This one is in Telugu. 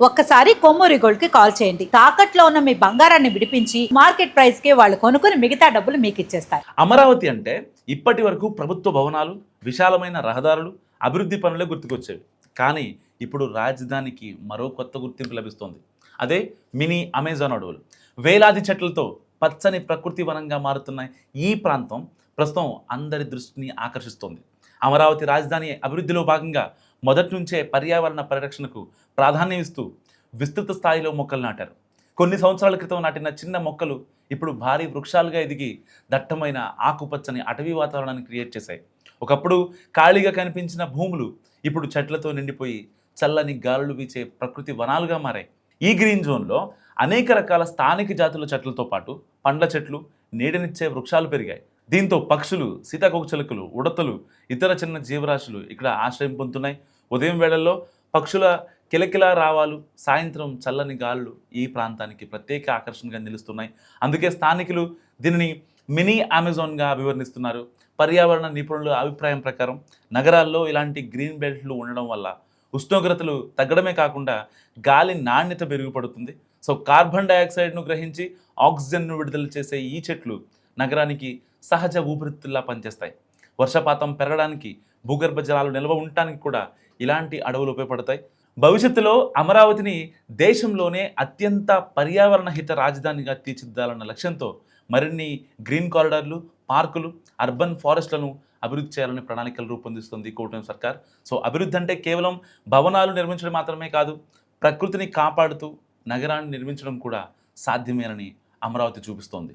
ఒక్కసారి కొమ్మూరి గోల్డ్ కి కాల్ చేయండి. తాకట్లో ఉన్న మీ బంగారాన్ని విడిపించి మార్కెట్ ప్రైస్ కి వాళ్ళు కొనుక్కుని మిగతా డబ్బులు మీకు ఇచ్చేస్తారు. అమరావతి అంటే ఇప్పటి వరకు ప్రభుత్వ భవనాలు, విశాలమైన రహదారులు, అభివృద్ధి పనులే గుర్తుకొచ్చేవి. కానీ ఇప్పుడు రాజధానికి మరో కొత్త గుర్తింపు లభిస్తోంది. అదే మినీ అమెజాన్ అడవులు. వేలాది చెట్లతో పచ్చని ప్రకృతి వనంగా మారుతున్న ఈ ప్రాంతం ప్రస్తుతం అందరి దృష్టిని ఆకర్షిస్తోంది. అమరావతి రాజధాని అభివృద్ధిలో భాగంగా మొదటి నుంచే పర్యావరణ పరిరక్షణకు ప్రాధాన్యం ఇస్తూ విస్తృత స్థాయిలో మొక్కలు నాటారు. కొన్ని సంవత్సరాల క్రితం నాటిన చిన్న మొక్కలు ఇప్పుడు భారీ వృక్షాలుగా ఎదిగి దట్టమైన ఆకుపచ్చని అటవీ వాతావరణాన్ని క్రియేట్ చేశాయి. ఒకప్పుడు ఖాళీగా కనిపించిన భూములు ఇప్పుడు చెట్లతో నిండిపోయి చల్లని గాలులు వీచే ప్రకృతి వనాలుగా మారాయి. ఈ గ్రీన్ జోన్లో అనేక రకాల స్థానిక జాతుల చెట్లతో పాటు పండ్ల చెట్లు, నీడనిచ్చే వృక్షాలు పెరిగాయి. దీంతో పక్షులు, సీతాకోకచిలుకలు, ఉడతలు, ఇతర చిన్న జీవరాశులు ఇక్కడ ఆశ్రయం పొందుతున్నాయి. ఉదయం వేళల్లో పక్షుల కిలకిలా రావాలు, సాయంత్రం చల్లని గాలులు ఈ ప్రాంతానికి ప్రత్యేక ఆకర్షణగా నిలుస్తున్నాయి. అందుకే స్థానికులు దీనిని మినీ అమెజాన్గా అభివర్ణిస్తున్నారు. పర్యావరణ నిపుణుల అభిప్రాయం ప్రకారం నగరాల్లో ఇలాంటి గ్రీన్ బెల్ట్లు ఉండడం వల్ల ఉష్ణోగ్రతలు తగ్గడమే కాకుండా గాలి నాణ్యత మెరుగుపడుతుంది. సో కార్బన్ డైఆక్సైడ్ను గ్రహించి ఆక్సిజన్ను విడుదల చేసే ఈ చెట్లు నగరానికి సహజ ఊపిరితిత్తుల్లా పనిచేస్తాయి. వర్షపాతం పెరగడానికి, భూగర్భ జలాలు నిల్వ ఉండటానికి కూడా ఇలాంటి అడవులు ఉపయోగపడతాయి. భవిష్యత్తులో అమరావతిని దేశంలోనే అత్యంత పర్యావరణ హిత రాజధానిగా తీర్చిదిద్దాలన్న లక్ష్యంతో మరిన్ని గ్రీన్ కారిడార్లు, పార్కులు, అర్బన్ ఫారెస్ట్లను అభివృద్ధి చేయాలని ప్రణాళికలు రూపొందిస్తుంది కూటమి సర్కార్. సో అభివృద్ధి అంటే కేవలం భవనాలు నిర్మించడం మాత్రమే కాదు, ప్రకృతిని కాపాడుతూ నగరాన్ని నిర్మించడం కూడా సాధ్యమేనని అమరావతి చూపిస్తోంది.